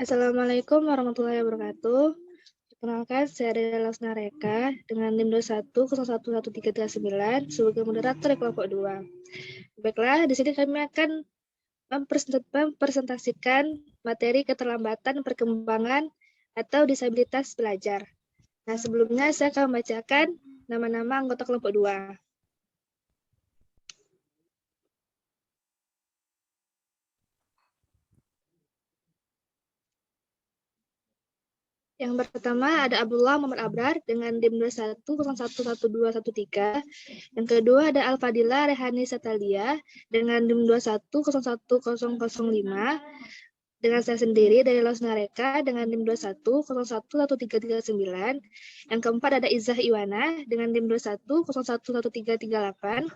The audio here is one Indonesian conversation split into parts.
Assalamualaikum warahmatullahi wabarakatuh. Perkenalkan, saya Dela Lausna Reka dengan NIM 21011339 sebagai moderator kelompok 2. Baiklah, di sini kami akan mempresentasikan materi keterlambatan perkembangan atau disabilitas belajar. Nah, sebelumnya saya akan membacakan nama-nama anggota kelompok 2. Yang pertama ada Abdullah Muhammad Abrar dengan NIM 21011213. Yang kedua ada Al-Fadila Rehani Satalia dengan NIM 21010005. Dengan saya sendiri dari Lausna Reka dengan NIM 21011339. Yang keempat ada Izzah Iwana dengan NIM 21011338.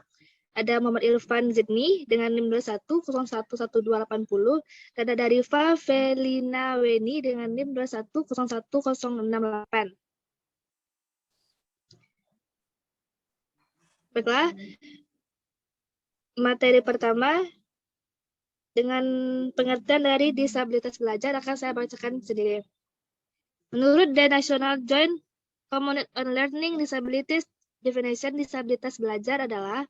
Ada Muhammad Irfan Zidni dengan NIM 21011280 dan ada Rifa Felina Weni dengan NIM 21010068. Baiklah, materi pertama dengan pengertian dari disabilitas belajar akan saya bacakan sendiri. Menurut The National Joint Community on Learning Disabilities, definition disabilitas belajar adalah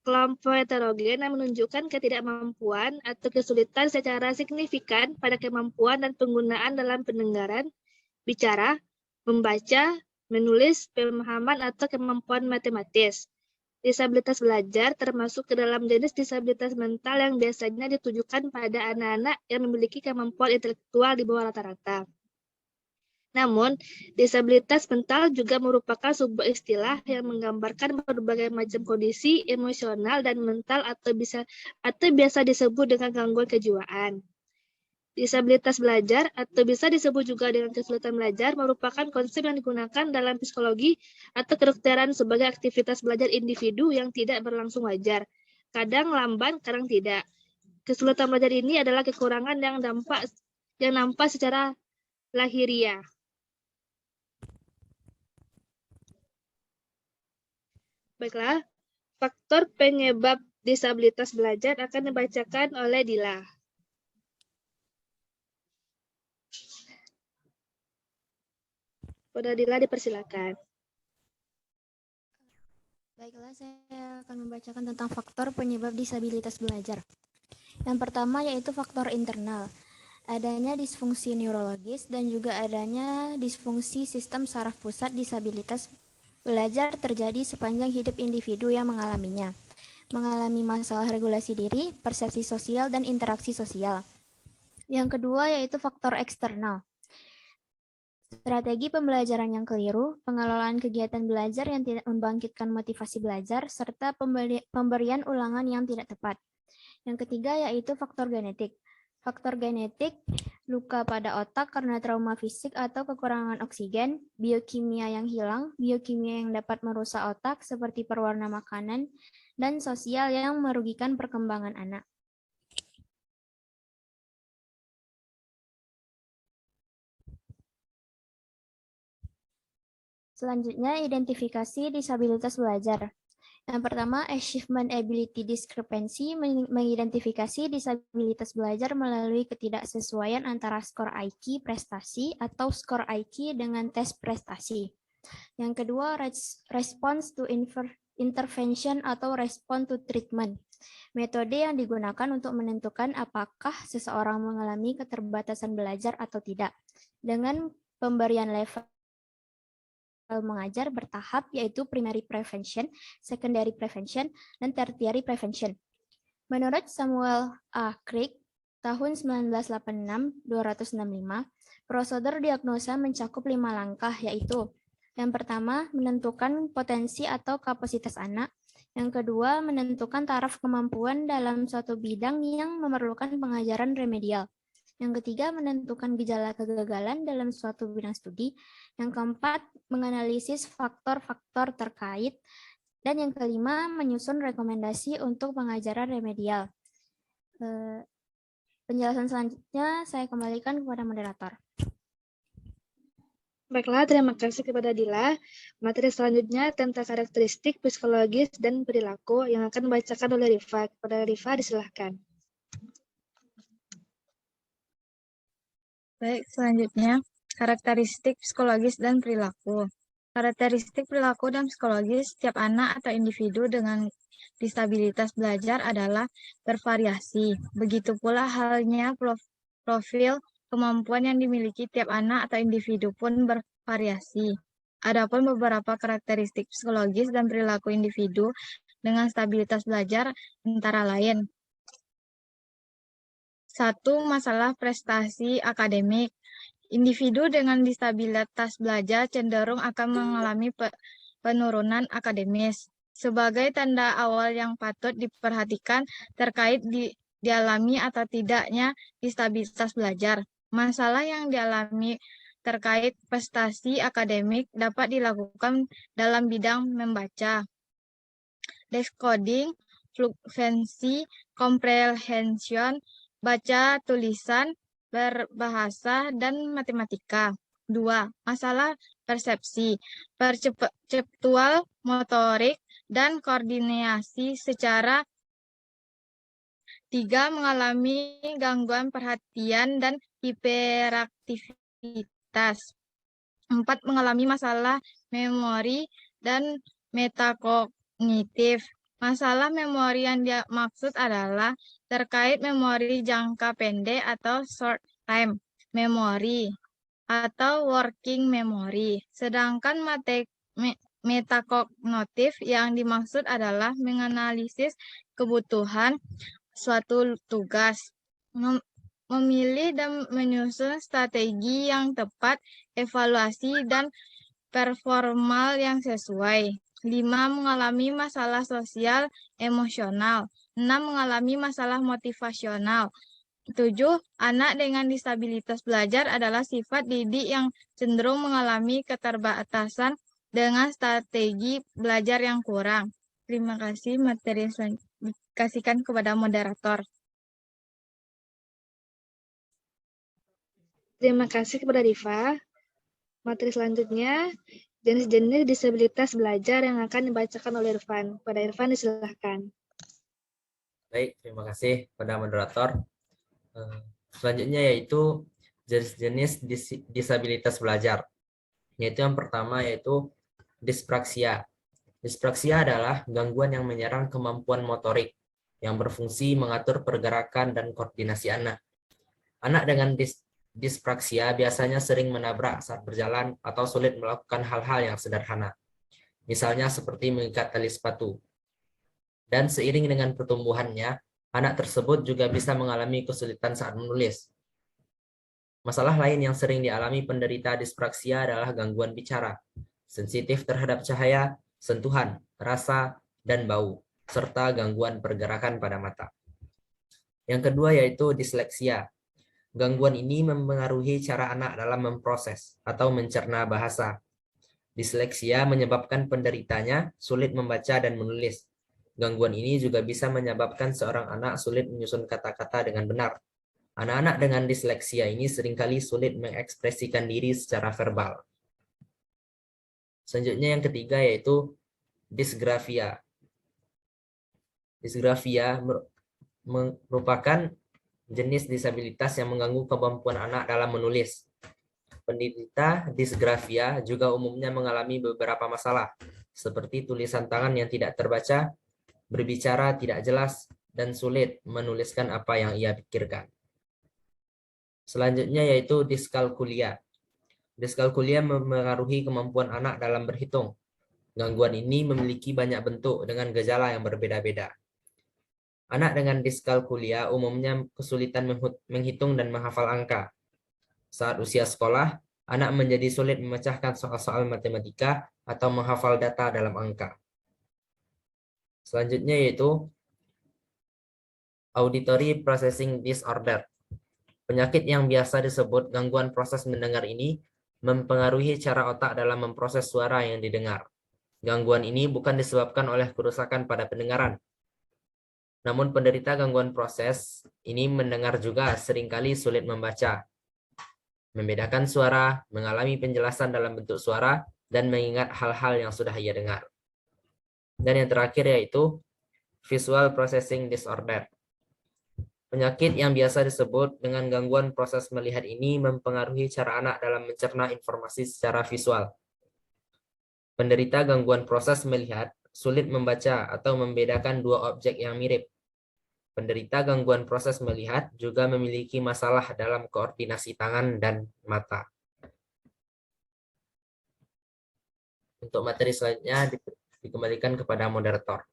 kelompok heterogen yang menunjukkan ketidakmampuan atau kesulitan secara signifikan pada kemampuan dan penggunaan dalam pendengaran, bicara, membaca, menulis, pemahaman, atau kemampuan matematis. Disabilitas belajar termasuk ke dalam jenis disabilitas mental yang biasanya ditujukan pada anak-anak yang memiliki kemampuan intelektual di bawah rata-rata. Namun, disabilitas mental juga merupakan sebuah istilah yang menggambarkan berbagai macam kondisi emosional dan mental atau biasa disebut dengan gangguan kejiwaan. Disabilitas belajar atau bisa disebut juga dengan kesulitan belajar merupakan konsep yang digunakan dalam psikologi atau kedokteran sebagai aktivitas belajar individu yang tidak berlangsung wajar. Kadang lamban, kadang tidak. Kesulitan belajar ini adalah kekurangan yang nampak secara lahiriah. Baiklah, faktor penyebab disabilitas belajar akan dibacakan oleh Dila. Pada Dila dipersilakan. Baiklah, saya akan membacakan tentang faktor penyebab disabilitas belajar. Yang pertama yaitu faktor internal. Adanya disfungsi neurologis dan juga adanya disfungsi sistem saraf pusat. Disabilitas belajar terjadi sepanjang hidup individu yang mengalaminya. Mengalami masalah regulasi diri, persepsi sosial, dan interaksi sosial. Yang kedua yaitu faktor eksternal. Strategi pembelajaran yang keliru, pengelolaan kegiatan belajar yang tidak membangkitkan motivasi belajar, serta pemberian ulangan yang tidak tepat. Yang ketiga yaitu faktor genetik. Faktor genetik, luka pada otak karena trauma fisik atau kekurangan oksigen, biokimia yang hilang, biokimia yang dapat merusak otak seperti pewarna makanan, dan sosial yang merugikan perkembangan anak. Selanjutnya, identifikasi disabilitas belajar. Yang pertama, Achievement Ability Discrepancy mengidentifikasi disabilitas belajar melalui ketidaksesuaian antara skor IQ prestasi atau skor IQ dengan tes prestasi. Yang kedua, Response to Intervention atau Response to Treatment. Metode yang digunakan untuk menentukan apakah seseorang mengalami keterbatasan belajar atau tidak. Dengan pemberian level mengajar bertahap yaitu primary prevention, secondary prevention, dan tertiary prevention. Menurut Samuel A. Craig, tahun 1986-265, prosedur diagnosa mencakup 5 langkah yaitu yang pertama, menentukan potensi atau kapasitas anak. Yang kedua, menentukan taraf kemampuan dalam suatu bidang yang memerlukan pengajaran remedial. Yang ketiga, menentukan gejala kegagalan dalam suatu bidang studi. Yang keempat, menganalisis faktor-faktor terkait. Dan yang kelima, menyusun rekomendasi untuk pengajaran remedial. Penjelasan selanjutnya saya kembalikan kepada moderator. Baiklah, terima kasih kepada Dila. Materi selanjutnya tentang karakteristik psikologis dan perilaku yang akan dibacakan oleh Rifa. Kepada Rifa, disilahkan. Baik, selanjutnya karakteristik psikologis dan perilaku. Karakteristik perilaku dan psikologis setiap anak atau individu dengan disabilitas belajar adalah bervariasi. Begitu pula halnya profil kemampuan yang dimiliki tiap anak atau individu pun bervariasi. Adapun beberapa karakteristik psikologis dan perilaku individu dengan stabilitas belajar antara lain: 1. Masalah prestasi akademik. Individu dengan disabilitas belajar cenderung akan mengalami penurunan akademis. Sebagai tanda awal yang patut diperhatikan terkait dialami atau tidaknya disabilitas belajar. Masalah yang dialami terkait prestasi akademik dapat dilakukan dalam bidang membaca, decoding, fluency, comprehension, baca tulisan, berbahasa, dan matematika. 2. Masalah persepsi, perceptual, motorik, dan koordinasi secara. 3. Mengalami gangguan perhatian dan hiperaktivitas. 4. Mengalami masalah memori dan metakognitif. Masalah memori yang dimaksud adalah terkait memori jangka pendek atau short time memory atau working memory. Sedangkan metakognitif yang dimaksud adalah menganalisis kebutuhan suatu tugas, memilih dan menyusun strategi yang tepat, evaluasi dan performal yang sesuai. 5. Mengalami masalah sosial emosional. 6. Mengalami masalah motivasional. 7. Anak dengan disabilitas belajar adalah sifat didik yang cenderung mengalami keterbatasan dengan strategi belajar yang kurang. Terima kasih. Materi selanjutnya dikasihkan kepada moderator. Terima kasih kepada Diva. Materi selanjutnya, jenis-jenis disabilitas belajar yang akan dibacakan oleh Irfan. Pada Irfan disilahkan. Baik, terima kasih kepada moderator. Selanjutnya yaitu jenis-jenis disabilitas belajar. Yaitu yang pertama yaitu dispraksia. Dispraksia adalah gangguan yang menyerang kemampuan motorik yang berfungsi mengatur pergerakan dan koordinasi anak. Anak dengan dispraksia biasanya sering menabrak saat berjalan atau sulit melakukan hal-hal yang sederhana. Misalnya seperti mengikat tali sepatu. Dan seiring dengan pertumbuhannya, anak tersebut juga bisa mengalami kesulitan saat menulis. Masalah lain yang sering dialami penderita dispraksia adalah gangguan bicara, sensitif terhadap cahaya, sentuhan, rasa, dan bau, serta gangguan pergerakan pada mata. Yang kedua yaitu disleksia. Gangguan ini mempengaruhi cara anak dalam memproses atau mencerna bahasa. Disleksia menyebabkan penderitanya sulit membaca dan menulis. Gangguan ini juga bisa menyebabkan seorang anak sulit menyusun kata-kata dengan benar. Anak-anak dengan disleksia ini seringkali sulit mengekspresikan diri secara verbal. Selanjutnya yang ketiga yaitu disgrafia. Disgrafia merupakan jenis disabilitas yang mengganggu kemampuan anak dalam menulis. Penderita disgrafia juga umumnya mengalami beberapa masalah, seperti tulisan tangan yang tidak terbaca, berbicara tidak jelas, dan sulit menuliskan apa yang ia pikirkan. Selanjutnya yaitu diskalkulia. Diskalkulia mempengaruhi kemampuan anak dalam berhitung. Gangguan ini memiliki banyak bentuk dengan gejala yang berbeda-beda. Anak dengan diskalkulia umumnya kesulitan menghitung dan menghafal angka. Saat usia sekolah, anak menjadi sulit memecahkan soal-soal matematika atau menghafal data dalam angka. Selanjutnya yaitu auditory processing disorder. Penyakit yang biasa disebut gangguan proses mendengar ini mempengaruhi cara otak dalam memproses suara yang didengar. Gangguan ini bukan disebabkan oleh kerusakan pada pendengaran. Namun penderita gangguan proses ini mendengar juga seringkali sulit membaca, membedakan suara, mengalami penjelasan dalam bentuk suara, dan mengingat hal-hal yang sudah ia dengar. Dan yang terakhir yaitu visual processing disorder. Penyakit yang biasa disebut dengan gangguan proses melihat ini mempengaruhi cara anak dalam mencerna informasi secara visual. Penderita gangguan proses melihat sulit membaca atau membedakan dua objek yang mirip. Penderita gangguan proses melihat juga memiliki masalah dalam koordinasi tangan dan mata. Untuk materi selanjutnya dikembalikan kepada moderator.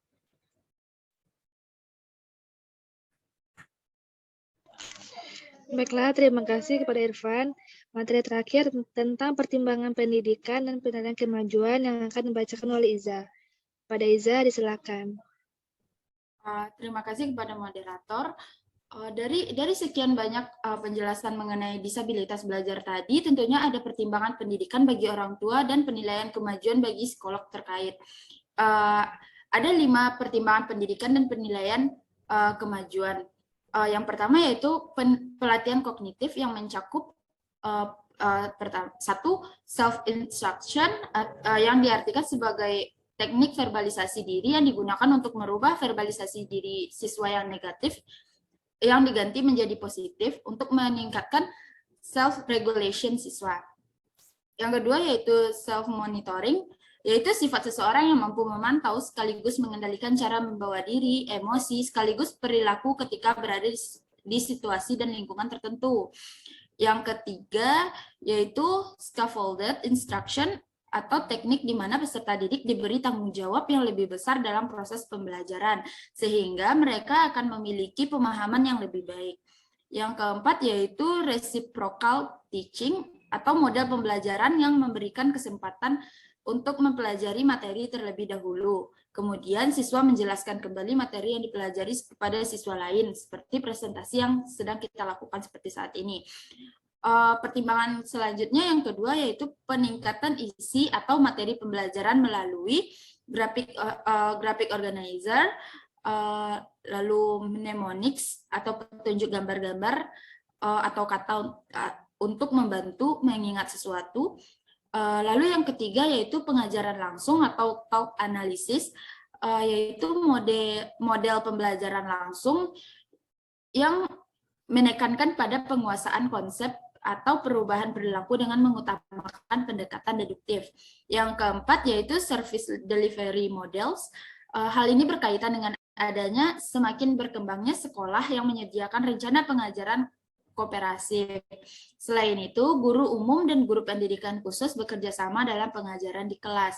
Baiklah, terima kasih kepada Irfan. Materi terakhir tentang pertimbangan pendidikan dan penilaian kemajuan yang akan dibacakan oleh Iza. Pada Iza, disilakan. Terima kasih kepada moderator. Dari sekian banyak penjelasan mengenai disabilitas belajar tadi, tentunya ada pertimbangan pendidikan bagi orang tua dan penilaian kemajuan bagi psikolog terkait. Ada 5 pertimbangan pendidikan dan penilaian kemajuan. Yang pertama yaitu pelatihan kognitif yang mencakup satu, self-instruction yang diartikan sebagai teknik verbalisasi diri yang digunakan untuk merubah verbalisasi diri siswa yang negatif yang diganti menjadi positif untuk meningkatkan self-regulation siswa. Yang kedua yaitu self-monitoring, yaitu sifat seseorang yang mampu memantau sekaligus mengendalikan cara membawa diri, emosi, sekaligus perilaku ketika berada di situasi dan lingkungan tertentu. Yang ketiga yaitu scaffolded instruction atau teknik di mana peserta didik diberi tanggung jawab yang lebih besar dalam proses pembelajaran, sehingga mereka akan memiliki pemahaman yang lebih baik. Yang keempat yaitu reciprocal teaching atau model pembelajaran yang memberikan kesempatan untuk mempelajari materi terlebih dahulu. Kemudian siswa menjelaskan kembali materi yang dipelajari kepada siswa lain, seperti presentasi yang sedang kita lakukan seperti saat ini. Pertimbangan selanjutnya yang kedua yaitu peningkatan isi atau materi pembelajaran melalui graphic organizer, lalu mnemonics atau petunjuk gambar-gambar atau kata untuk membantu mengingat sesuatu. Lalu yang ketiga yaitu pengajaran langsung atau talk analysis, yaitu model pembelajaran langsung yang menekankan pada penguasaan konsep atau perubahan perilaku dengan mengutamakan pendekatan deduktif. Yang keempat yaitu service delivery models. Hal ini berkaitan dengan adanya semakin berkembangnya sekolah yang menyediakan rencana pengajaran kooperatif. Selain itu, guru umum dan guru pendidikan khusus bekerja sama dalam pengajaran di kelas.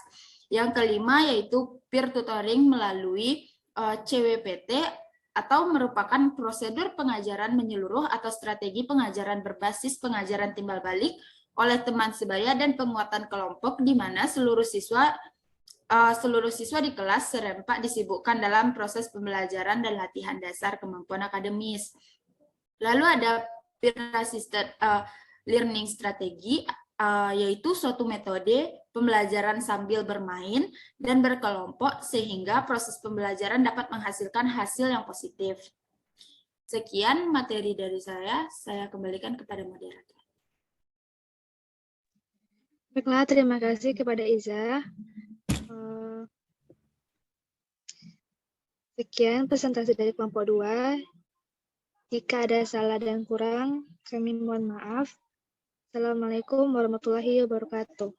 Yang kelima yaitu peer tutoring melalui CWPT atau merupakan prosedur pengajaran menyeluruh atau strategi pengajaran berbasis pengajaran timbal balik oleh teman sebaya dan penguatan kelompok di mana seluruh siswa di kelas serempak disibukkan dalam proses pembelajaran dan latihan dasar kemampuan akademis. Lalu ada peer assisted learning strategi, yaitu suatu metode pembelajaran sambil bermain dan berkelompok sehingga proses pembelajaran dapat menghasilkan hasil yang positif. Sekian materi dari saya kembalikan kepada moderator. Baiklah, terima kasih kepada Iza. Sekian presentasi dari kelompok 2. Jika ada salah dan kurang, kami mohon maaf. Assalamualaikum warahmatullahi wabarakatuh.